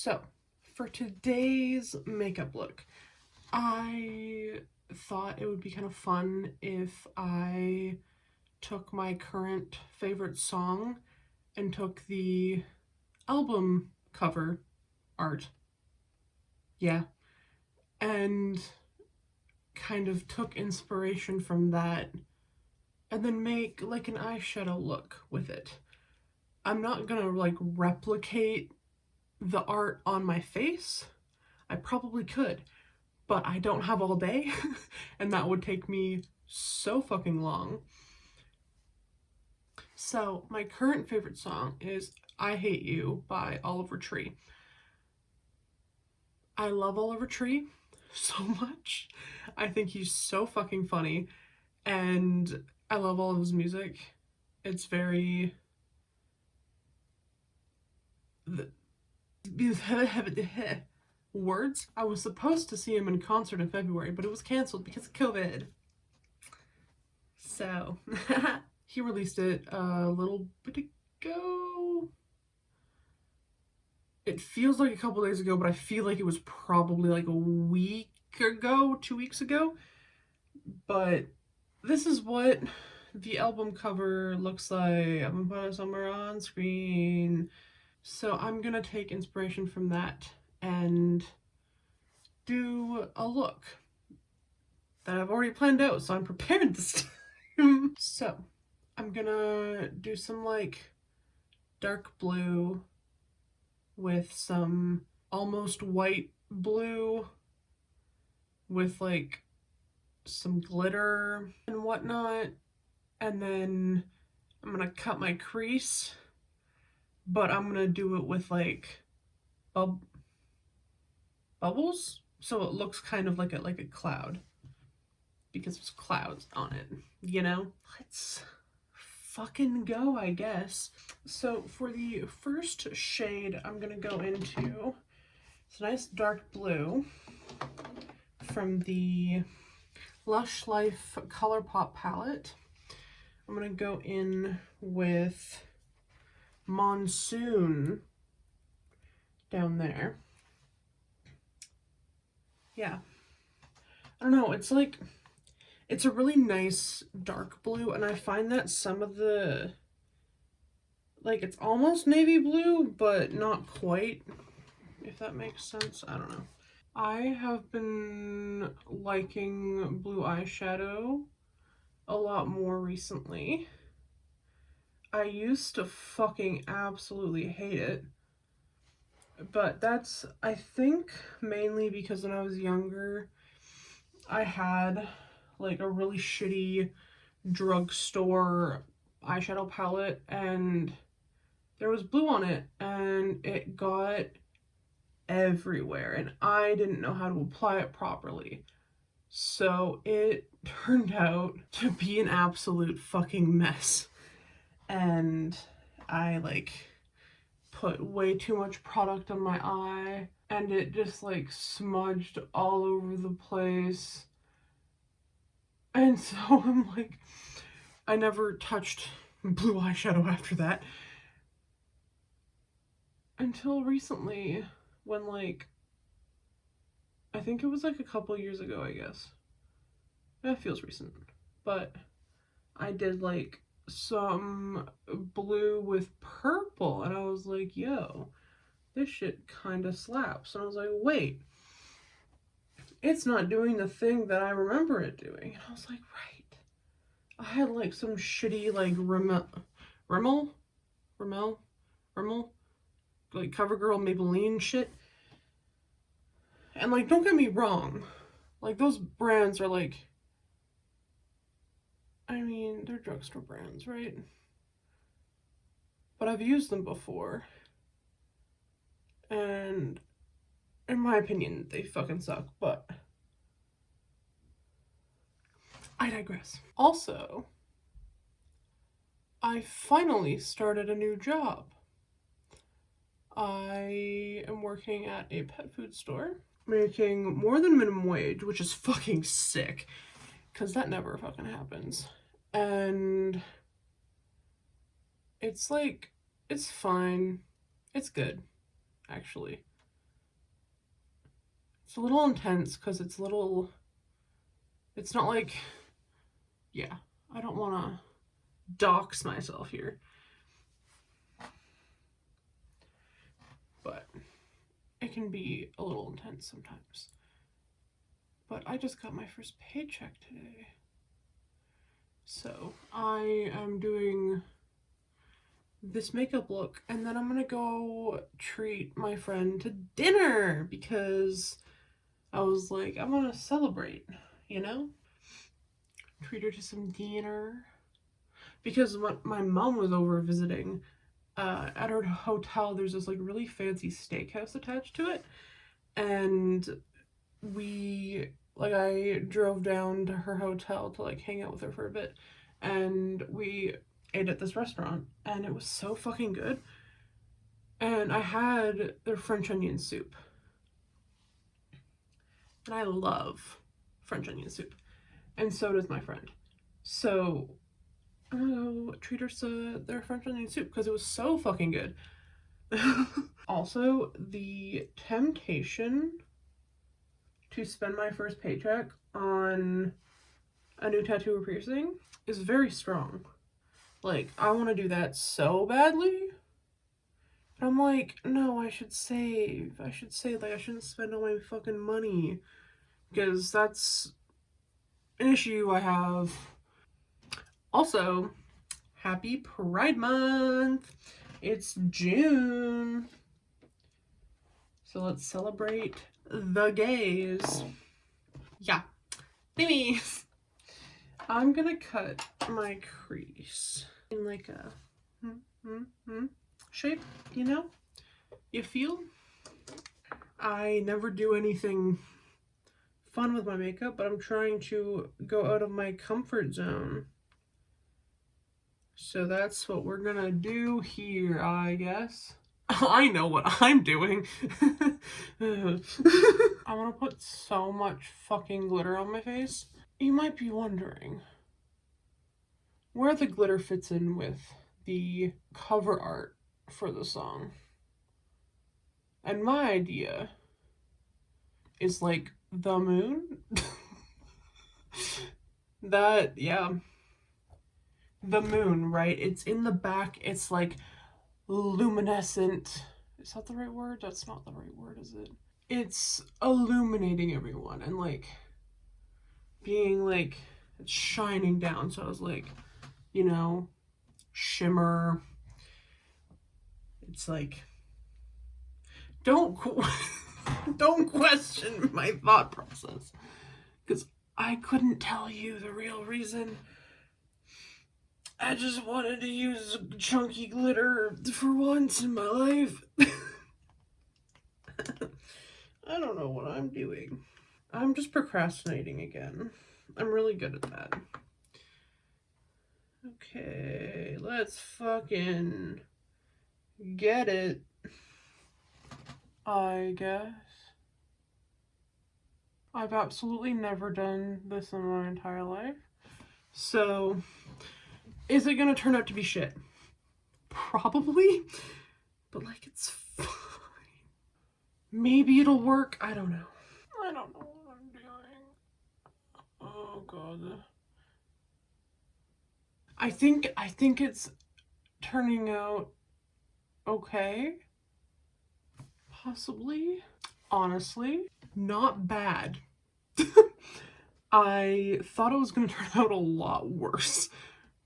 So, for today's makeup look, I thought it would be kind of fun if I took my current favorite song and took the album cover art. Yeah. And kind of took inspiration from that and then make like an eyeshadow look with it. I'm not gonna like replicate the art on my face. I probably could, but I don't have all day, and that would take me so fucking long. So, my current favorite song is I Hate You by Oliver Tree. I love Oliver Tree so much. I think he's so fucking funny, and I love all of his music. It's very. Words. I was supposed to see him in concert in February, but it was canceled because of COVID. So, he released it a little bit ago. It feels like a couple days ago, but I feel like it was probably like a week ago, 2 weeks ago. But this is what the album cover looks like. I'm gonna put it somewhere on screen. So I'm gonna take inspiration from that and do a look that I've already planned out, so I'm prepared this time. So I'm gonna do some like dark blue with some almost white blue with like some glitter and whatnot. And then I'm gonna cut my crease, but I'm gonna do it with like bubbles, so it looks kind of like a cloud because there's clouds on it, you know? Let's fucking go, I guess. So for the first shade, I'm gonna go into this nice dark blue from the Lush Life ColourPop palette. I'm gonna go in with Monsoon down there. Yeah. I don't know, it's like, it's a really nice dark blue, and I find that some of the, like, it's almost navy blue, but not quite, if that makes sense. I don't know. I have been liking blue eyeshadow a lot more recently. I used to fucking absolutely hate it, but that's, I think, mainly because when I was younger, I had like a really shitty drugstore eyeshadow palette, and there was blue on it, and it got everywhere, and I didn't know how to apply it properly. So it turned out to be an absolute fucking mess. And I like put way too much product on my eye, and it just like smudged all over the place. And so I'm like, I never touched blue eyeshadow after that. Until recently, when like, I think it was like a couple years ago, I guess. That feels recent. But I did like some blue with purple, and I was like, yo, this shit kind of slaps. And I was like, wait, it's not doing the thing that I remember it doing. And I was like, right. I had like some shitty like Rimmel, like CoverGirl Maybelline shit. And like, don't get me wrong, like those brands are like, I mean, they're drugstore brands, right? But I've used them before, and in my opinion, they fucking suck, but I digress. Also, I finally started a new job. I am working at a pet food store, making more than minimum wage, which is fucking sick, because that never fucking happens. And it's like, it's fine. It's good, actually. It's a little intense because it's not like, yeah, I don't want to dox myself here. But it can be a little intense sometimes. But I just got my first paycheck today. So I am doing this makeup look, and then I'm gonna go treat my friend to dinner because I was like, I'm gonna celebrate, you know? Treat her to some dinner. Because my mom was over visiting, at her hotel, there's this like really fancy steakhouse attached to it. And I drove down to her hotel to like hang out with her for a bit. And we ate at this restaurant, and it was so fucking good. And I had their French onion soup. And I love French onion soup. And so does my friend. So I'm gonna go treat her to their French onion soup because it was so fucking good. Also, the temptation to spend my first paycheck on a new tattoo or piercing is very strong. Like, I want to do that so badly. But I'm like, no, I should save. I shouldn't spend all my fucking money. Because that's an issue I have. Also, happy Pride Month! It's June. So let's celebrate the gays. Yeah. Babies! I'm gonna cut my crease in like a shape, you know? You feel? I never do anything fun with my makeup, but I'm trying to go out of my comfort zone. So that's what we're gonna do here, I guess. I know what I'm doing. I want to put so much fucking glitter on my face. You might be wondering where the glitter fits in with the cover art for the song. And my idea is like the moon. Yeah. The moon, right? It's in the back. It's like luminescent. Is that the right word? That's not the right word, is it? It's illuminating everyone and like being like it's shining down. So I was like, you know, shimmer. It's like don't question my thought process because I couldn't tell you the real reason. I just wanted to use chunky glitter for once in my life. I don't know what I'm doing. I'm just procrastinating again. I'm really good at that. Okay, let's fucking get it. I guess. I've absolutely never done this in my entire life. So, is it gonna turn out to be shit? Probably. But like, it's fine. Maybe it'll work. I don't know. I don't know what I'm doing. Oh god. I think it's turning out okay. Possibly. Honestly, not bad. I thought it was gonna turn out a lot worse,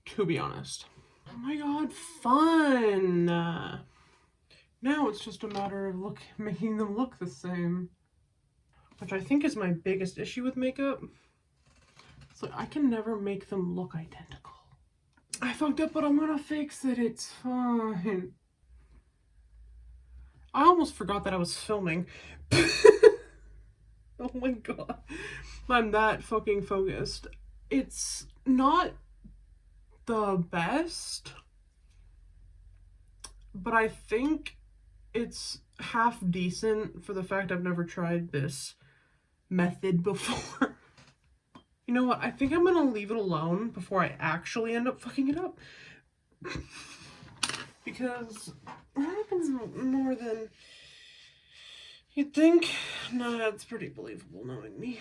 to be honest. Oh my god, fun! Now it's just a matter of making them look the same. Which I think is my biggest issue with makeup. So I can never make them look identical. I fucked up, but I'm gonna fix it. It's fine. I almost forgot that I was filming. Oh my god. I'm that fucking focused. It's not the best, but I think it's half decent for the fact I've never tried this method before. You know what? I think I'm gonna leave it alone before I actually end up fucking it up. Because what happens more than You'd think, no, that's pretty believable knowing me.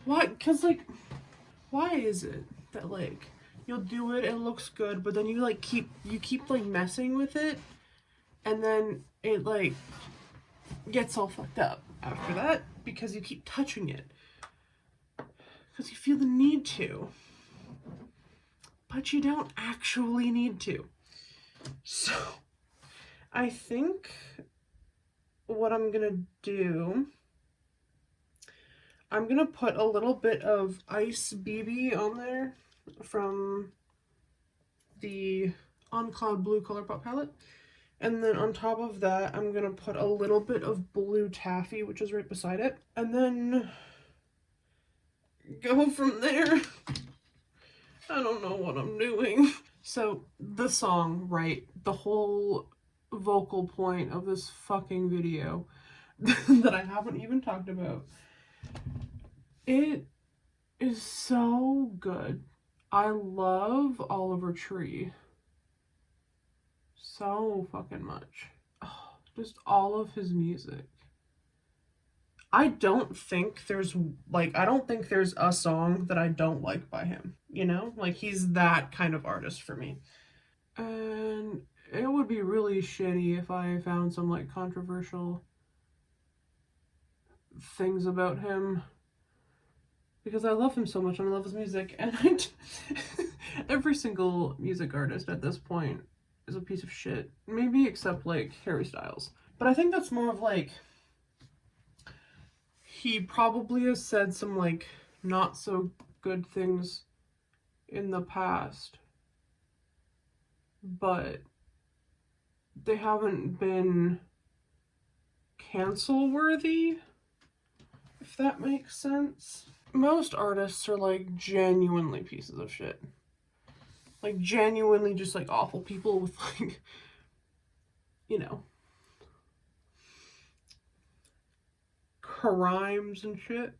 Why? Because, like, why is it that, like, you'll do it, it looks good, but then you, like, keep like, messing with it, and then it, like, gets all fucked up after that because you keep touching it. Because you feel the need to. But you don't actually need to. So, I think what I'm gonna do, I'm gonna put a little bit of Ice BB on there from the On Cloud Blue Colourpop palette. And then on top of that, I'm gonna put a little bit of Blue Taffy, which is right beside it. And then go from there. I don't know what I'm doing. So, the song, right? The whole vocal point of this fucking video that I haven't even talked about. It is so good. I love Oliver Tree so fucking much. Oh, just all of his music. I don't think there's a song that I don't like by him, you know? Like, he's that kind of artist for me. And it would be really shitty if I found some, like, controversial things about him. Because I love him so much and I love his music. And every single music artist at this point is a piece of shit. Maybe except, like, Harry Styles. But I think that's more of, like, he probably has said some, like, not so good things in the past, but they haven't been cancel worthy, if that makes sense. Most artists are, like, genuinely pieces of shit. Like, genuinely just, like, awful people with, like, you know, crimes and shit.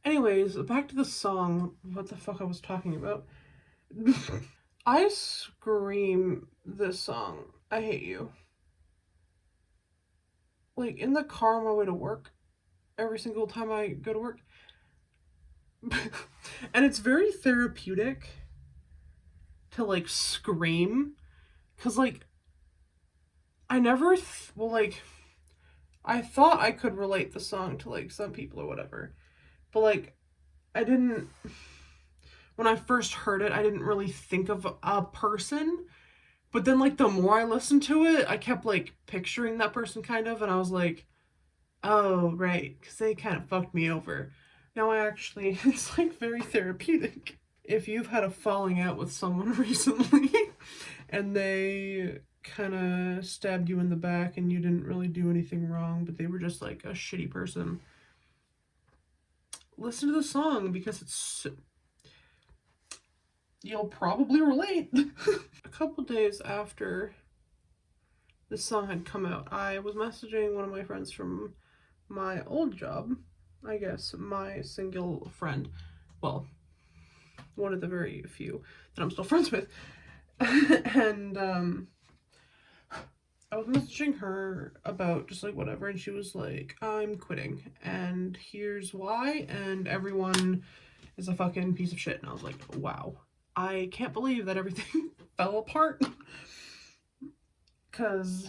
Anyways, back to the song. What the fuck I was talking about. I scream this song. I hate you. Like, in the car on my way to work, every single time I go to work. And it's very therapeutic to, like, scream. Because, like, I never, I thought I could relate the song to, like, some people or whatever. But, like, I didn't, when I first heard it, I didn't really think of a person. But then, like, the more I listened to it, I kept, like, picturing that person kind of, and I was like, oh, right, because they kind of fucked me over. Now I actually, it's, like, very therapeutic. If you've had a falling out with someone recently, and they kind of stabbed you in the back and you didn't really do anything wrong, but they were just, like, a shitty person, listen to the song because it's, you'll probably relate. A couple days after this song had come out, I was messaging one of my friends from my old job, I guess, my single friend, well, one of the very few that I'm still friends with, and I was messaging her about just, like, whatever, and she was like, I'm quitting, and here's why, and everyone is a fucking piece of shit, and I was like, wow, I can't believe that everything fell apart, because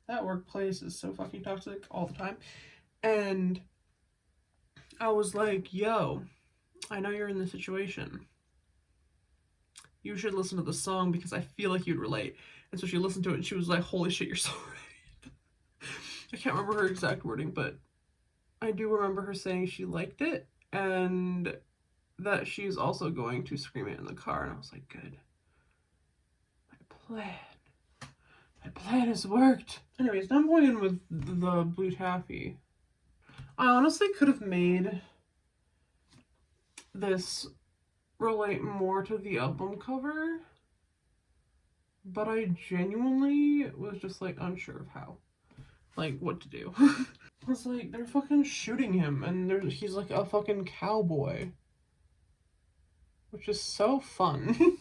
that workplace is so fucking toxic all the time. And I was like, yo, I know you're in this situation. You should listen to the song because I feel like you'd relate. And so she listened to it and she was like, holy shit, you're so right. I can't remember her exact wording, but I do remember her saying she liked it and that she's also going to scream it in the car. And I was like, good. My plan has worked. Anyways, now I'm going in with the Blue Taffy. I honestly could have made this relate more to the album cover, but I genuinely was just, like, unsure of how, like, what to do. I was like, they're fucking shooting him, and he's like a fucking cowboy, which is so fun.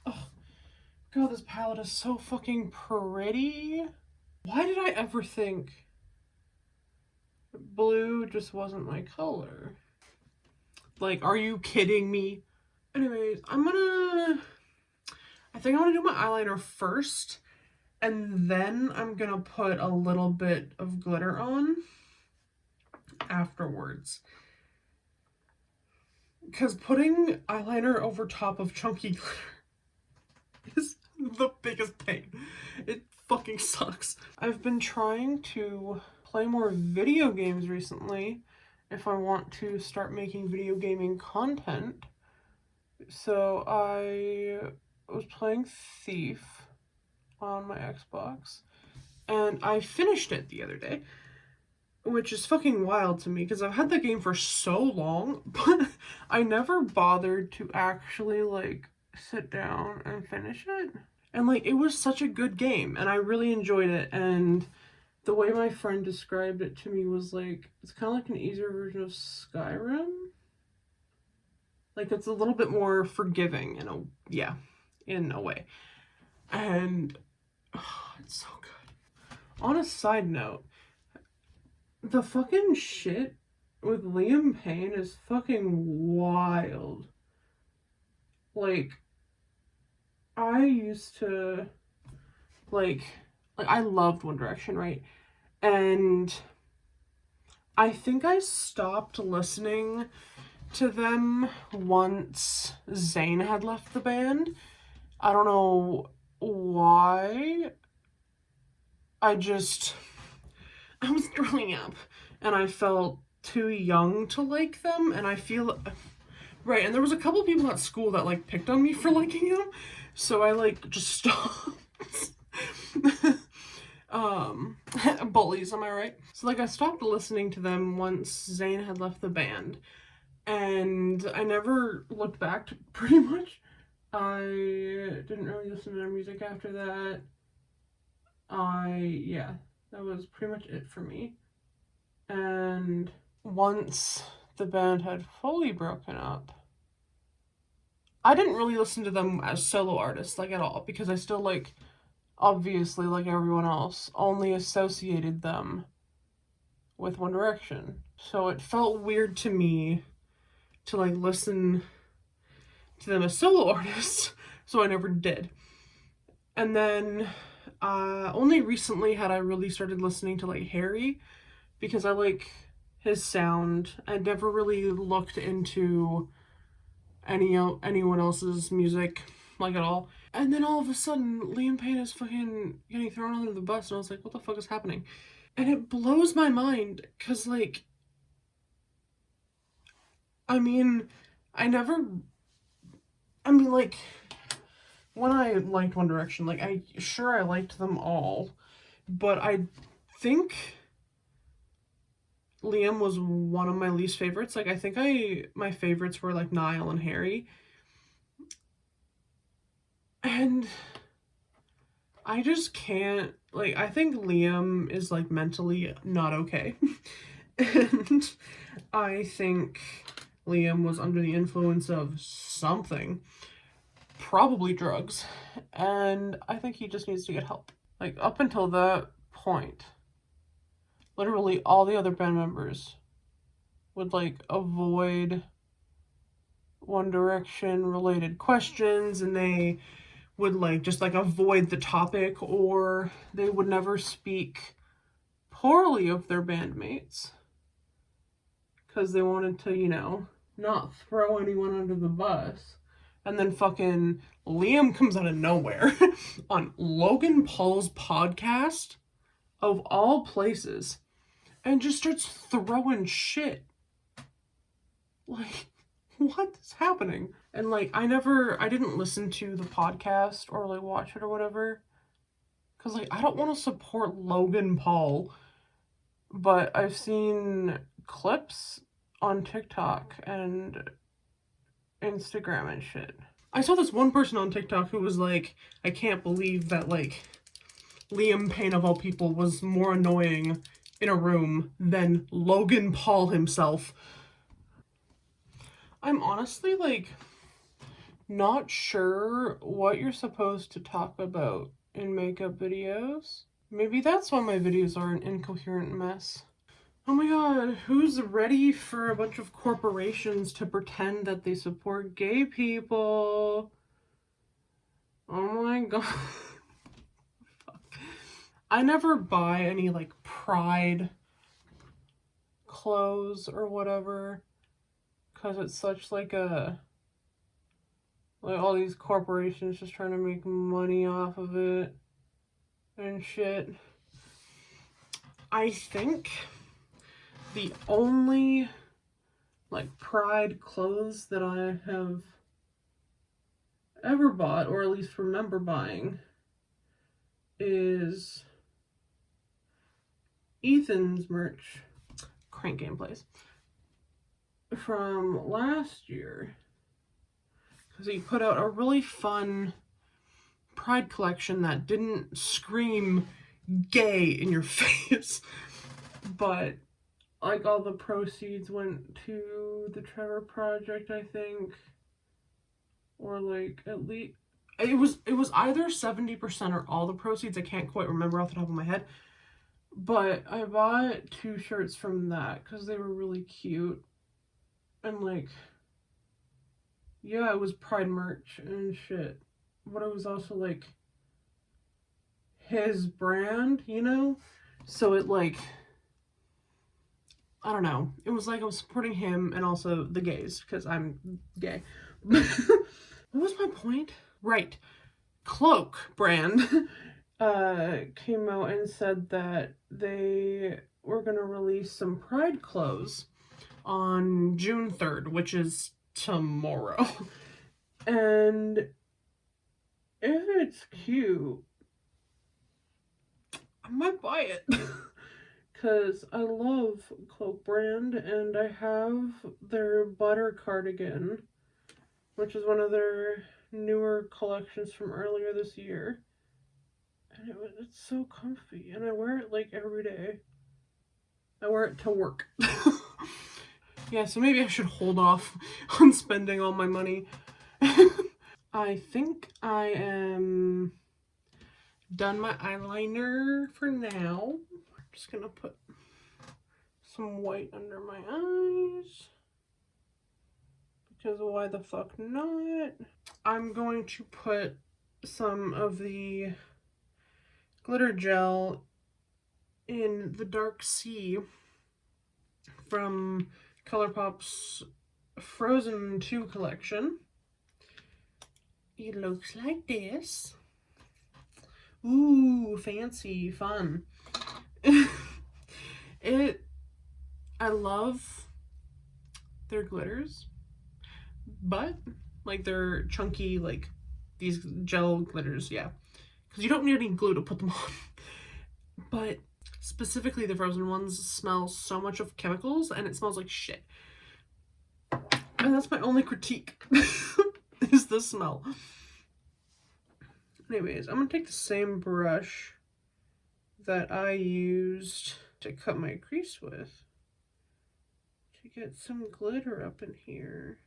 Oh, God, this palette is so fucking pretty. Why did I ever think blue just wasn't my color? Like, are you kidding me? Anyways, I think I'm gonna do my eyeliner first, and then I'm gonna put a little bit of glitter on afterwards. Because putting eyeliner over top of chunky glitter is the biggest pain. It fucking sucks. I've been trying to play more video games recently if I want to start making video gaming content. So I was playing Thief on my Xbox, and I finished it the other day, which is fucking wild to me because I've had the game for so long, but I never bothered to actually like sit down and finish it. And like, it was such a good game and I really enjoyed it, and the way my friend described it to me was like, it's kind of like an easier version of Skyrim. Like, it's a little bit more forgiving in a way. And it's so good. On a side note, the fucking shit with Liam Payne is fucking wild. Like, I used to, like I loved One Direction, right? And I think I stopped listening to them once Zayn had left the band. I don't know why. I was growing up and I felt too young to like them, and I feel right, and there was a couple people at school that like picked on me for liking them, so I like just stopped. Bullies, am I right? So like, I stopped listening to them once Zayn had left the band, and I never looked back to, pretty much. I didn't really listen to their music after that. That was pretty much it for me. And once the band had fully broken up, I didn't really listen to them as solo artists, like, at all, because I still, like, obviously, like everyone else, only associated them with One Direction. So it felt weird to me to, like, listen to them as solo artists, so I never did. And then only recently had I really started listening to, like, Harry, because I like his sound. I never really looked into anyone else's music, like, at all. And then all of a sudden, Liam Payne is fucking getting thrown under the bus, and I was like, what the fuck is happening? And it blows my mind, because, like, when I liked One Direction, like, I liked them all, but I think Liam was one of my least favorites. Like, I think my favorites were, like, Niall and Harry. And I just can't, like, I think Liam is, like, mentally not okay. And I think Liam was under the influence of something, probably drugs, and I think he just needs to get help. Like, up until that point, literally all the other band members would, like, avoid One Direction related questions, and they would, like, just, like, avoid the topic, or they would never speak poorly of their bandmates because they wanted to, you know, not throw anyone under the bus. And then fucking Liam comes out of nowhere on Logan Paul's podcast, of all places, and just starts throwing shit. Like, what is happening? And, like, I didn't listen to the podcast or, like, watch it or whatever, because, like, I don't want to support Logan Paul, but I've seen clips on TikTok and Instagram and shit. I saw this one person on TikTok who was like, I can't believe that, like, Liam Payne of all people was more annoying in a room than Logan Paul himself. I'm honestly, like, Not sure what you're supposed to talk about in makeup videos. Maybe that's why my videos are an incoherent mess. Oh my god, who's ready for a bunch of corporations to pretend that they support gay people? Oh my god. I never buy any like Pride clothes or whatever because it's such like all these corporations just trying to make money off of it and shit. I think the only like Pride clothes that I have ever bought, or at least remember buying, is Ethan's merch, Crank Gameplays, from last year, because he put out a really fun Pride collection that didn't scream gay in your face, but like all the proceeds went to the Trevor Project, I think, or like at least it was either 70% or all the proceeds. I can't quite remember off the top of my head, but I bought 2 shirts from that because they were really cute, and like, yeah, it was Pride merch and shit, but it was also like his brand, you know, so it like, I don't know, it was like I was supporting him and also the gays because I'm gay. What was my point? Right, Cloak brand came out and said that they were going to release some Pride clothes on June 3rd, which is tomorrow. And if it's cute, I might buy it. Because I love Cloak brand, and I have their butter cardigan, which is one of their newer collections from earlier this year. And it's so comfy, and I wear it like every day. I wear it to work. Yeah, so maybe I should hold off on spending all my money. I think I am done my eyeliner for now. I'm just gonna put some white under my eyes, because why the fuck not? I'm going to put some of the glitter gel in the Dark Sea from ColourPop's Frozen 2 collection. It looks like this. Ooh, fancy, fun. I love their glitters, but like they're chunky, like these gel glitters, yeah, because you don't need any glue to put them on. But specifically the Frozen ones smell so much of chemicals, and it smells like shit. And that's my only critique, is the smell. Anyways, I'm gonna take the same brush that I used to cut my crease with to get some glitter up in here.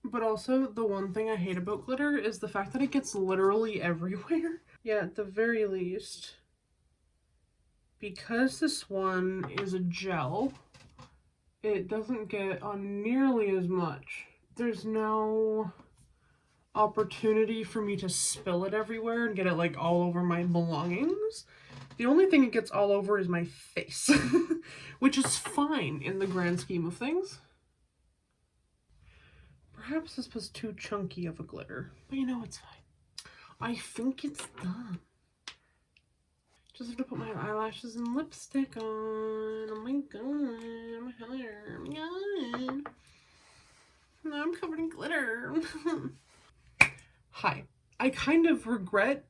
But also, the one thing I hate about glitter is the fact that it gets literally everywhere. Yeah, at the very least, because this one is a gel, it doesn't get on nearly as much. There's no opportunity for me to spill it everywhere and get it like all over my belongings. The only thing it gets all over is my face, which is fine in the grand scheme of things. Perhaps this was too chunky of a glitter, but you know, it's fine. I think it's done. Just have to put my eyelashes and lipstick on. Oh my god, my hair, oh my god. Now I'm covered in glitter. Hi. I kind of regret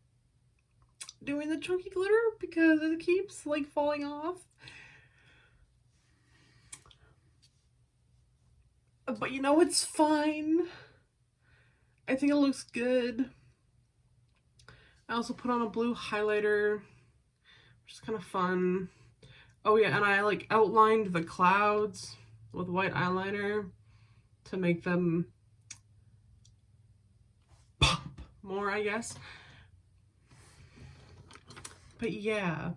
doing the chunky glitter because it keeps like falling off. But you know, it's fine. I think it looks good. I also put on a blue highlighter, which is kind of fun. Oh yeah, and I like outlined the clouds with white eyeliner to make them more, I guess. But yeah,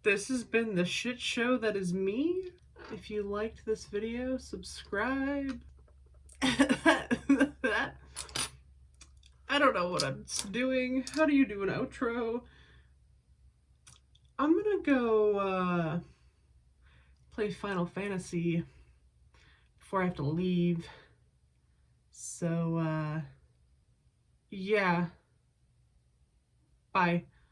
this has been the shit show that is me. If you liked this video, subscribe. I don't know what I'm doing. How do you do an outro? I'm gonna go play Final Fantasy before I have to leave. So, yeah. Bye.